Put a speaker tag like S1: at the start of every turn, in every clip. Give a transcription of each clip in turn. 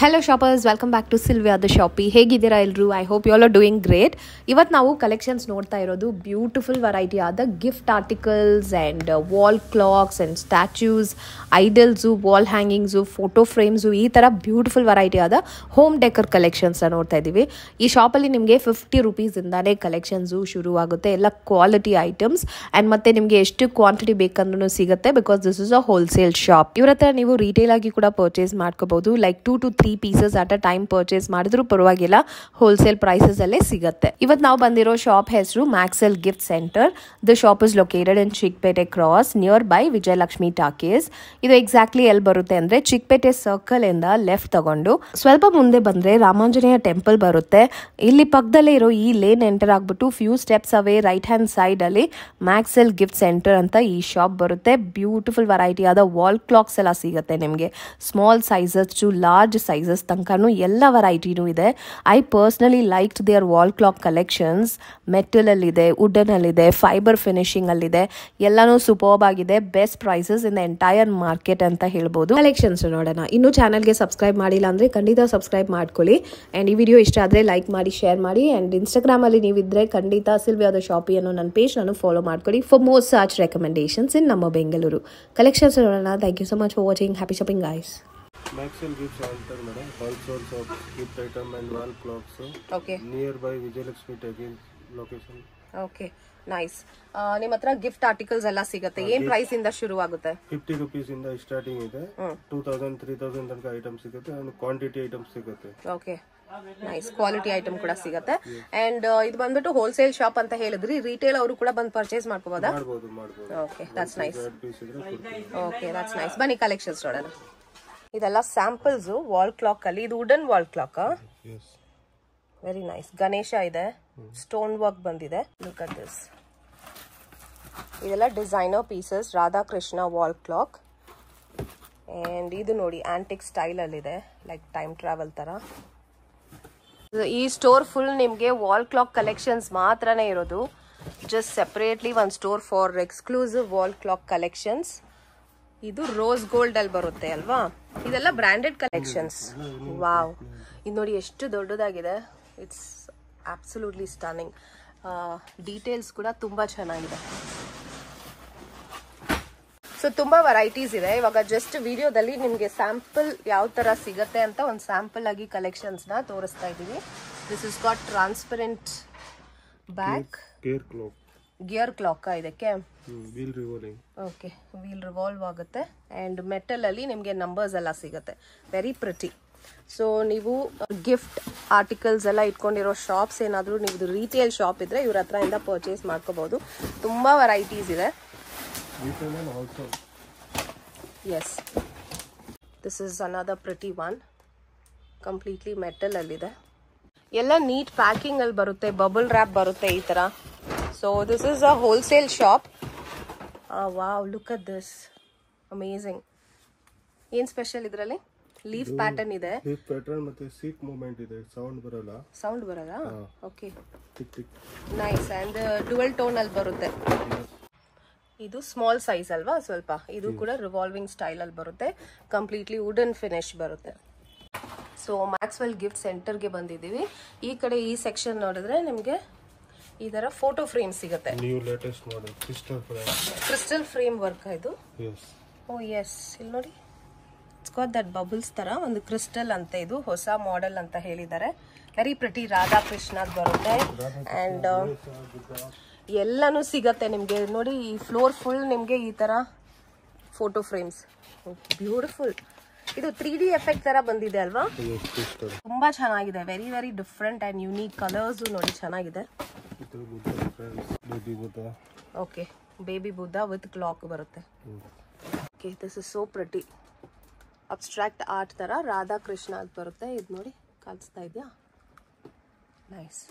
S1: Hello shoppers, welcome back to Sylvia the Shoppy. ಹೇಗಿದ್ದೀರಾ ಎಲ್ಲರೂ? I hope you all are doing great. ಇವತ್ತು ನಾವು collections ನೋಡ್ತಾ ಇರೋದು ಬ್ಯೂಟಿಫುಲ್ ವೆರೈಟಿ ಆದ gift articles and wall clocks and statues, idols, wall hangings, photo frames, ಈ ಥರ beautiful variety ಆದ ಹೋಮ್ ಡೆಕರ್ ಕಲೆಕ್ಷನ್ಸ್ನ ನೋಡ್ತಾ ಇದ್ದೀವಿ. ಈ ಶಾಪಲ್ಲಿ ನಿಮಗೆ 50 ರೂಪೀಸಿಂದಾನೇ ಕಲೆಕ್ಷನ್ಸು ಶುರುವಾಗುತ್ತೆ. ಎಲ್ಲ ಕ್ವಾಲಿಟಿ ಐಟಮ್ಸ್ ಆ್ಯಂಡ್ ಮತ್ತೆ ನಿಮಗೆ ಎಷ್ಟು ಕ್ವಾಂಟಿಟಿ ಬೇಕಂದ್ರೂ ಸಿಗುತ್ತೆ, because this is a wholesale shop. ಇವ್ರ ಹತ್ರ ನೀವು ರಿಟೇಲ್ ಆಗಿ ಕೂಡ ಪರ್ಚೇಸ್ ಮಾಡ್ಕೋಬಹುದು. Like 2 to 3 pieces at a time purchase ಮಾಡಿದ್ರು ಪರವಾಗಿಲ್ಲ, ಹೋಲ್ಸೇಲ್ ಪ್ರೈಸಸ್ ಅಲ್ಲೇ ಸಿಗುತ್ತೆ. ಇವತ್ತು ನಾವು ಬಂದಿರೋ ಶಾಪ್ ಹೆಸರು Maxell gift centre. The shop is located in Chikkapete cross near by Vijayalakshmi talkies. ಇದು ಎಕ್ಸಾಕ್ಟ್ಲಿ ಎಲ್ಲಿ ಬರುತ್ತೆ ಅಂದ್ರೆ ಚಿಕ್ಕಪೇಟೆ ಸರ್ಕಲ್ ಇಂದ ಲೆಫ್ಟ್ ತಗೊಂಡು ಸ್ವಲ್ಪ ಮುಂದೆ ಬಂದ್ರೆ ರಾಮಾಂಜನೇಯ ಟೆಂಪಲ್ ಬರುತ್ತೆ. ಇಲ್ಲಿ ಪಕ್ಕದಲ್ಲೇ ಇರೋ ಈ ಲೇನ್ ಎಂಟರ್ ಆಗ್ಬಿಟ್ಟು few steps away right hand side ಅಲ್ಲಿ ಮ್ಯಾಕ್ಸೆಲ್ ಗಿಫ್ಟ್ ಸೆಂಟರ್ ಅಂತ ಈ ಶಾಪ್ ಬರುತ್ತೆ. ಬ್ಯೂಟಿಫುಲ್ ವೆರೈಟಿ ಆದ ವಾಲ್ ಕ್ಲಾಕ್ಸ್ ಎಲ್ಲ ಸಿಗುತ್ತೆ ನಿಮಗೆ. Small sizes to large sizes ತನಕನೂ ಎಲ್ಲ ವೆರೈಟಿನೂ ಇದೆ. I personally liked their wall clock collections. Metal ಅಲ್ಲಿದೆ, ವುಡನ್ ಅಲ್ಲಿದೆ, ಫೈಬರ್ ಫಿನಿಶಿಂಗ್ ಅಲ್ಲಿದೆ, ಎಲ್ಲಾನು ಸೂಪರ್ಬ್ ಆಗಿದೆ. Best prices in the entire market ಅಂತ ಹೇಳ್ಬೋದು. ಕಲೆಕ್ಷನ್ಸ್ ನೋಡೋಣ. ಇನ್ನು ಚಾನಲ್ಗೆ ಸಬ್ಸ್ಕ್ರೈಬ್ ಮಾಡಿಲ್ಲ ಅಂದ್ರೆ ಖಂಡಿತ ಸಬ್ಸ್ಕ್ರೈಬ್ ಮಾಡ್ಕೊಳ್ಳಿ. ಅಂಡ್ ಈ ವಿಡಿಯೋ ಇಷ್ಟ ಆದ್ರೆ ಲೈಕ್ ಮಾಡಿ, ಶೇರ್ ಮಾಡಿ. ಅಂಡ್ ಇನ್ಸ್ಟಾಗ್ರಾಮ್ ಅಲ್ಲಿ ನೀವಿದ್ರೆ ಖಂಡಿತ ಸಿಲ್ವಿಯಾ ದ ಶಾಪಿ ಅನ್ನೋ ನನ್ನ ಪೇಜ್ ನಾನು ಫಾಲೋ ಮಾಡ್ಕೊಳ್ಳಿ for more search recommendations in ನಮ್ಮ ಬೆಂಗಳೂರು. ಕಲೆಕ್ಷನ್ಸ್ ನೋಡೋಣ. Thank you so much for watching. Happy shopping guys.
S2: Maxwell Gift Center, madam. All sorts of gift item and wall clocks.
S1: Okay.
S2: Nearby Vijayalakshmi Tagging location.
S1: Okay, nice. ನಿಮ್ಮ ಹತ್ರ gift articles ಎಲ್ಲ ಸಿಗುತ್ತೆ. ಏನ್ price ಇಂದ ಶುರು ಆಗುತ್ತೆ?
S2: 50 rupees ಇಂದ starting ಇದೆ. 2000 3000 ತನಕ ಐಟಮ್ ಸಿಗುತ್ತೆ and ಕ್ವಾಂಟಿಟಿ ಐಟಮ್ಸ್ ಸಿಗುತ್ತೆ.
S1: Okay, nice. ಕ್ವಾಲಿಟಿ ಐಟಮ್ ಕೂಡ ಸಿಗುತ್ತೆ. ಅಂಡ್ ಇದು ಬಂದ್ಬಿಟ್ಟು ಹೋಲ್ಸೇಲ್ ಶಾಪ್ ಅಂತ ಹೇಳಿದ್ರಿ. ರಿಟೇಲ್ ಅವರು ಕೂಡ ಬಂದು ಪರ್ಚೇಸ್ ಮಾಡ್ಕೋಬಹುದಾ?
S2: ಮಾಡಬಹುದು.
S1: Okay, that's nice. Okay, that's nice. ಬನ್ನಿ ಕಲೆಕ್ಷನ್ಸ್ ನೋಡೋಣ. ಇದೆಲ್ಲ ಸ್ಯಾಂಪಲ್ಸ್ ವಾಲ್ ಕ್ಲಾಕ್ ಅಲ್ಲಿ. ಇದು wooden wall clock. Very nice. Ganesha ಇದೆ, ಸ್ಟೋನ್ ವರ್ಕ್ ಬಂದಿದೆ. Look at this. ಇದೆಲ್ಲ designer pieces. Radhakrishna wall clock. And ಇದು ನೋಡಿ ಆಂಟಿಕ್ ಸ್ಟೈಲ್ ಅಲ್ಲಿ ಇದೆ, ಲೈಕ್ ಟೈಮ್ ಟ್ರಾವೆಲ್ ತರ. ಈ ಸ್ಟೋರ್ ಫುಲ್ ನಿಮ್ಗೆ ವಾಲ್ ಕ್ಲಾಕ್ ಕಲೆಕ್ಷನ್ಸ್ ಮಾತ್ರನೇ ಇರೋದು. ಜಸ್ಟ್ ಸೆಪರೇಟ್ಲಿ ಒಂದು store for exclusive wall clock collections. ಇದು ರೋಸ್ ಗೋಲ್ಡ್ ಅಲ್ಲಿ ಬರುತ್ತೆ ಅಲ್ವಾ? ಇದೆಲ್ಲ ಬ್ರಾಂಡೆಡ್ ಕಲೆಕ್ಷನ್ಸ್. ವಾವ್, ಇದು ನೋಡಿ ಎಷ್ಟು ದೊಡ್ಡದಾಗಿದೆ. It's absolutely stunning. ಡೀಟೇಲ್ಸ್ ಕೂಡ ತುಂಬಾ ಚೆನ್ನಾಗಿದೆ. ಸೊ ತುಂಬಾ ವೆರೈಟೀಸ್ ಇದೆ. ಇವಾಗ ಜಸ್ಟ್ ವಿಡಿಯೋದಲ್ಲಿ ನಿಮ್ಗೆ ಸ್ಯಾಂಪಲ್ ಯಾವ ತರ ಸಿಗತ್ತೆ ಅಂತ ಒಂದು ಸ್ಯಾಂಪಲ್ ಆಗಿ ಕಲೆಕ್ಷನ್ಸ್ ನ ತೋರಿಸ್ತಾ ಇದೀವಿ. This is got transparent back. Gear clock ಇದಕ್ಕೆ.
S2: Wheel revolving.
S1: Okay, wheel revolve ಆಗುತ್ತೆ. ಅಂಡ್ ಮೆಟಲ್ ಅಲ್ಲಿ ನಿಮಗೆ ನಂಬರ್ಸ್ ಎಲ್ಲ ಸಿಗುತ್ತೆ. Very pretty. ಸೊ ನೀವು ಗಿಫ್ಟ್ ಆರ್ಟಿಕಲ್ಸ್ ಎಲ್ಲ ಇಟ್ಕೊಂಡಿರೋ ಶಾಪ್ಸ್ ಏನಾದರೂ ನೀವು ರಿಟೇಲ್ ಶಾಪ್ ಇದ್ರೆ ಇವ್ರ ಹತ್ರ ಇಂದ ಪರ್ಚೇಸ್ ಮಾಡ್ಕೋಬಹುದು. ತುಂಬಾ ವೆರೈಟೀಸ್ ಇದೆ. Yes, this is another pretty one. Completely metal ಅಲ್ಲಿದೆ. ಎಲ್ಲ ನೀಟ್ ಪ್ಯಾಕಿಂಗ್ ಅಲ್ಲಿ ಬರುತ್ತೆ. ಬಬಲ್ ರ್ಯಾಪ್ ಬರುತ್ತೆ ಈ ತರ. So this is a wholesale shop. Wow, look at this. Amazing. ಏನ್ ಸ್ಪೆಷಲ್ ಇದರಲ್ಲಿ? ಲೀಫ್ ಪ್ಯಾಟರ್ನ್ ಇದೆ.
S2: ಲೀಫ್ ಪ್ಯಾಟರ್ನ್ ಮತ್ತೆ ಸೀಕ್ ಮೂವ್ಮೆಂಟ್ ಇದೆ. ಸೌಂಡ್ ಬರಲ್ಲ.
S1: ಸೌಂಡ್ ಬರಲ್ಲ? Okay,
S2: tick tick.
S1: Nice. And dual tone ಅಲ್ಲಿ ಬರುತ್ತೆ. ಇದು ಸ್ಮಾಲ್ ಸೈಜ್ ಅಲ್ವಾ ಸ್ವಲ್ಪ? ಇದು ಕೂಡ ರಿವಾಲ್ವಿಂಗ್ ಸ್ಟೈಲ್ ಅಲ್ಲಿ ಬರುತ್ತೆ. ಕಂಪ್ಲೀಟ್ಲಿ ವುಡನ್ ಫಿನಿಶ್ ಬರುತ್ತೆ. ಸೊ ಮ್ಯಾಕ್ಸ್ವೆಲ್ ಗಿಫ್ಟ್ ಸೆಂಟರ್ಗೆ ಬಂದಿದ್ದೀವಿ. ಈ ಕಡೆ ಈ ಸೆಕ್ಷನ್ ನೋಡಿದ್ರೆ ನಿಮಗೆ ಈ ತರ ಫೋಟೋ ಫ್ರೇಮ್ ಸಿಗುತ್ತೆ.
S2: New latest model crystal frame.
S1: Crystal frame work ಇದು.
S2: ಎಸ್.
S1: ಓ ಎಸ್, ಇಲ್ಲಿ ನೋಡಿ. ಇಟ್ಸ್ ಗಾಟ್ ದಟ್ ಬಬಲ್ಸ್ ತರ. ಒಂದು ಕ್ರಿಸ್ಟಲ್ ಅಂತ, ಇದು ಹೊಸ ಮಾಡೆಲ್ ಅಂತ ಹೇಳಿದ್ದಾರೆ. Very pretty. ರಾಧಾಕೃಷ್ಣ ಬರುತ್ತೆ. ಅಂಡ್ ಎಲ್ಲಾನು ಸಿಗತ್ತೆ ನಿಮ್ಗೆ. ನೋಡಿ ಈ ಫ್ಲೋರ್ ಫುಲ್ ನಿಮ್ಗೆ ಈ ತರ ಫೋಟೋ ಫ್ರೇಮ್ಸ್. ಬ್ಯೂಟಿಫುಲ್. ಇದು 3D ಎಫೆಕ್ಟ್ ತರ ಬಂದಿದೆ ಅಲ್ವಾ? ತುಂಬಾ ಚೆನ್ನಾಗಿದೆ. Very very different and unique. Colours ನೋಡಿ ಚೆನ್ನಾಗಿದೆ. Okay, baby Buddha with clock ಬರುತ್ತೆ. Okay, this is so pretty. Abstract art ತರ ರಾಧಾಕೃಷ್ಣ ಅಂತ ಬರುತ್ತೆ. ಇದು ನೋಡಿ ಕಾಣಿಸ್ತಾ ಇದೆಯಾ? ನೈಸ್.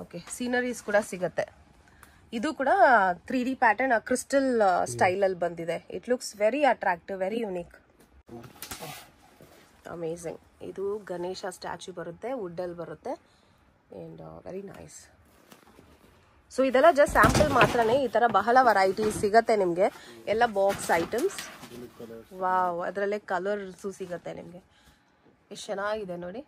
S1: ಓಕೆ, ಸೀನರೀಸ್ ಕೂಡ ಸಿಗತ್ತೆ. ಇದು ಕೂಡ 3D ಪ್ಯಾಟರ್ನ್ ಕ್ರಿಸ್ಟಲ್ ಸ್ಟೈಲ್ ಅಲ್ಲಿ ಬಂದಿದೆ. It looks very attractive, very unique. Amazing. ಇದು ಗಣೇಶ ಸ್ಟ್ಯಾಚ್ಯೂ ಬರುತ್ತೆ, ವುಡ್ ಅಲ್ಲಿ ಬರುತ್ತೆ. And very nice. ಸೊ ಇದೆಲ್ಲ ಜಸ್ಟ್ ಸ್ಯಾಂಪಲ್ ಮಾತ್ರನೇ. ಈ ತರ ಬಹಳ ವೆರೈಟೀಸ್ ಸಿಗತ್ತೆ ನಿಮ್ಗೆ. ಎಲ್ಲ ಬಾಕ್ಸ್ ಐಟಮ್ಸ್. ವಾವ್, ಅದರಲ್ಲೇ ಕಲರ್ಸು ಸಿಗುತ್ತೆ ನಿಮಗೆ. ಎಷ್ಟು ಚೆನ್ನಾಗಿದೆ ನೋಡಿ,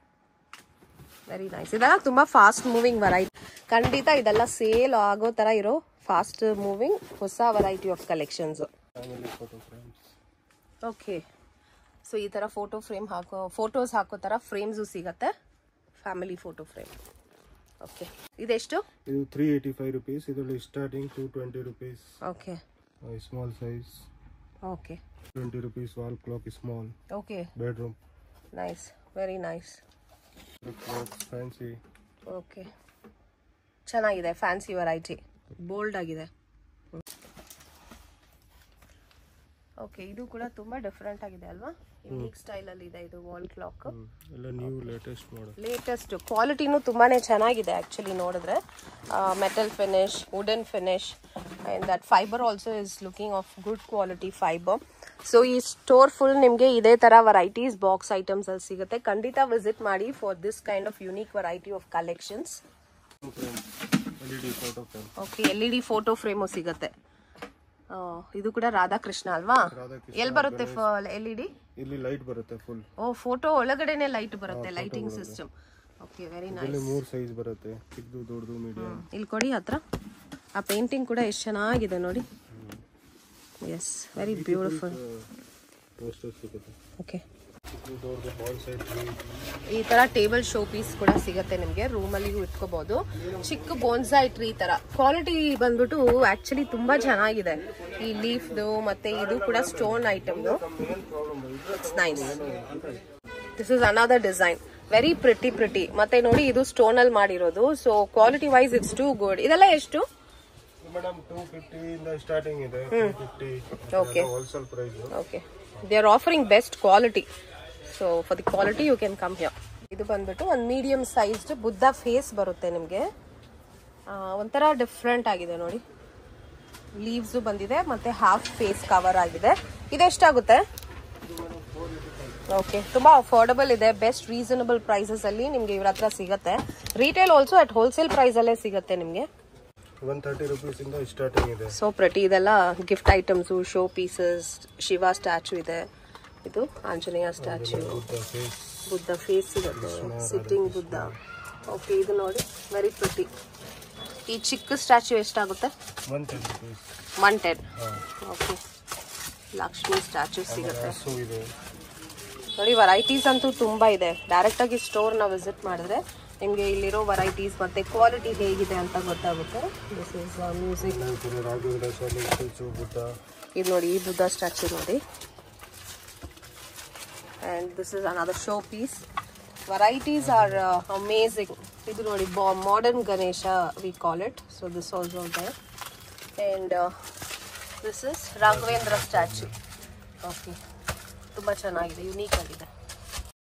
S1: ವೆರಿ ನೈಸ್. ಇದೆಲ್ಲ ತುಂಬ ಫಾಸ್ಟ್ ಮೂವಿಂಗ್ ವೆರೈಟಿ. ಖಂಡಿತ ಇದೆಲ್ಲ ಸೇಲ್ ಆಗೋ ಥರ ಇರೋ ಫಾಸ್ಟ್ ಮೂವಿಂಗ್ ಹೊಸ variety of collections. Okay, so ಈ ಥರ ಫೋಟೋಸ್ ಹಾಕೋ ಥರ ಫ್ರೇಮ್ಸು ಸಿಗುತ್ತೆ, ಫ್ಯಾಮಿಲಿ ಫೋಟೋ ಫ್ರೇಮ್. ಓಕೆ, ಇದೆಷ್ಟು?
S2: ಇದು 385 rupees. ಇದರಲ್ಲಿ starting 220 rupees.
S1: Okay,
S2: small size.
S1: Okay,
S2: 20 rupees wall clock small.
S1: Okay,
S2: bedroom.
S1: Nice, very nice.
S2: Fancy.
S1: Okay, ಚೆನ್ನಾಗಿದೆ, ಫ್ಯಾನ್ಸಿ ವೆರೈಟಿ, ಬೋಲ್ಡ್ ಆಗಿದೆ. ಓಕೆ, ಇದು ಕೂಡ ತುಂಬಾ ಡಿಫರೆಂಟ್ ಆಗಿದೆ ಅಲ್ವಾ? ಯುನೀಕ್ ಸ್ಟೈಲ್ ಅಲ್ಲಿ ಇದೆ ಇದು ವಾಲ್ ಕ್ಲಾಕ್.
S2: ಎಲ್ಲ ನ್ಯೂ ಲೇಟೆಸ್ಟ್ ಮಾಡೆಲ್.
S1: ಲೇಟೆಸ್ಟ್, ಕ್ವಾಲಿಟಿನೂ ತುಂಬಾನೇ ಚೆನ್ನಾಗಿದೆ ಆಕ್ಚುಲಿ ನೋಡಿದ್ರೆ. Metal finish, wooden finish, and that fibre also is looking of good quality fibre. So ಈ ಸ್ಟೋರ್ ಫುಲ್ ನಿಮಗೆ ಇದೇ ತರ ವೆರೈಟೀಸ್ ಬಾಕ್ಸ್ ಐಟಮ್ಸ್ ಅಲ್ಲಿ ಸಿಗುತ್ತೆ. ಖಂಡಿತ ವಿಸಿಟ್ ಮಾಡಿ for this kind of unique variety of collections. Okay, LED photo frame ಸಿಗುತ್ತೆ. ಇದು ಕೂಡ ರಾಧಾಕೃಷ್ಣ ಅಲ್ವಾ? ಎಲ್ಲಿ ಬರುತ್ತೆ LED?
S2: ಇಲ್ಲಿ ಲೈಟ್ ಬರುತ್ತೆ ಫುಲ್.
S1: ಓ, ಫೋಟೋ ಒಳಗಡೆನೆ ಲೈಟ್ ಬರುತ್ತೆ, lighting system. Okay, very nice.
S2: ಇಲ್ಲಿ 3 ಸೈಜ್ ಬರುತ್ತೆ, ಚಿಕ್ಕದು, ದೊಡ್ಡದು, ಮೀಡಿಯಂ. ಇಲ್ಲಿ
S1: ಕೊಡಿ ಹತ್ರ. ಆ ಪೇಂಟಿಂಗ್ ಕೂಡ ಎಷ್ಟು ಚೆನ್ನಾಗಿದೆ ನೋಡಿ. Yes, very beautiful.
S2: ಪೋಸ್ಟರ್ಸ್ ಸಿಗುತ್ತೆ.
S1: ಓಕೆ,
S2: ದೊಡ್ಡದು ಬಾಲ್ ಸೈಡ್.
S1: ಈ ತರ ಟೇಬಲ್ ಶೋ ಪೀಸ್ ಕೂಡ ಸಿಗುತ್ತೆ ನಿಮಗೆ, ರೂಮಲ್ಲಿಗೂ ಇಟ್ಕೋಬಹುದು. ಚಿಕ್ಕ ಬೋನ್ಸಾಯ್ ಟ್ರೀ ತರ. ಕ್ವಾಲಿಟಿ ಬಂದ್ಬಿಟ್ಟು ಆಕ್ಚುಲಿ ತುಂಬಾ ಚೆನ್ನಾಗಿದೆ. ಈ ಲೀಫ್ದು ಮತ್ತೆ ಇದು ಕೂಡ ಸ್ಟೋನ್ ಐಟಮ್ದು. It's nice. This is another design, very pretty. ಮತ್ತೆ ನೋಡಿ, ಇದು ಸ್ಟೋನ್ ಅಲ್ಲಿ ಮಾಡಿರೋದು. So quality wise it's too good. ಇದೆಲ್ಲ ಎಷ್ಟು
S2: ಮೇಡಮ್? 250 ಇಂದ ಸ್ಟಾರ್ಟಿಂಗ್ ಇದೆ. 250.
S1: Okay,
S2: wholesale price.
S1: Okay, they are offering best quality. So for the quality you can come here. ಇದು ಬಂದ್ಬಿಟ್ಟು ಒಂದು ಮೀಡಿಯಂ ಸೈಜ್ಡ್ ಬುದ್ಧ ಫೇಸ್ ಬರುತ್ತೆ ನಿಮಗೆ. ಒಂಥರ ಡಿಫ್ರೆಂಟ್ ಆಗಿದೆ ನೋಡಿ. ಲೀವ್ಸು ಬಂದಿದೆ ಮತ್ತೆ ಹಾಫ್ ಫೇಸ್ ಕವರ್ ಆಗಿದೆ. ಇದೆಷ್ಟಾಗುತ್ತೆ? ಓಕೆ, ತುಂಬಾ ಅಫೋರ್ಡಬಲ್ ಇದೆ. ಬೆಸ್ಟ್ ರೀಸನಬಲ್ ಪ್ರೈಸಸ್ ಅಲ್ಲಿ ನಿಮ್ಗೆ ಇವ್ರ ಹತ್ರ ಸಿಗುತ್ತೆ. Retail also at wholesale price ಅಲ್ಲೇ ಸಿಗುತ್ತೆ ನಿಮ್ಗೆ.
S2: 130 rupees ಇಂದ ಸ್ಟಾರ್ಟಿಂಗ್ ಇದೆ.
S1: ಸೊ ಪ್ರತಿ ಇದೆಲ್ಲ gift items, show pieces. Shiva statue ಇದೆ, ಇದು ಆಂಜನೇಯ ಸ್ಟ್ಯಾಚು, ಬುದ್ಧ ಫೇಸ್ ಸಿಗುತ್ತೆ, ಸಿಟ್ಟಿಂಗ್ ಬುದ್ಧ. ಓಕೆ, ಇದು ನೋಡಿ ವೆರಿ ಪ್ರಿಟಿ. ಈ ಚಿಕ್ಕ ಸ್ಟ್ಯಾಚು ಎಷ್ಟಾಗುತ್ತೆ?
S2: 110 rupees.
S1: 110. ಓಕೆ, ಲಕ್ಷ್ಮಿ ಸ್ಟ್ಯಾಚು ಸಿಗುತ್ತೆ ನೋಡಿ. ವೆರೈಟೀಸ್ ಅಂತೂ ತುಂಬಾ ಇದೆ. ಡೈರೆಕ್ಟ್ ಆಗಿ ಸ್ಟೋರ್ ನ ವಿಸಿಟ್ ಮಾಡಿದ್ರೆ ನಿಮಗೆ ಇಲ್ಲಿರೋ ವೆರೈಟೀಸ್ ಮತ್ತೆ ಕ್ವಾಲಿಟಿ ಹೇಗಿದೆ ಅಂತ ಗೊತ್ತಾಗುತ್ತೆ. This is music. ಇದು ನೋಡಿ, ಈ ಬುದ್ಧ ಸ್ಟ್ಯಾಚು ನೋಡಿ. and this is another show piece. Varieties are amazing. Idu nodi modern Ganesha we call it. So this also there. And this is Raghavendra statue. Okay, tumba chanagide, unique agide.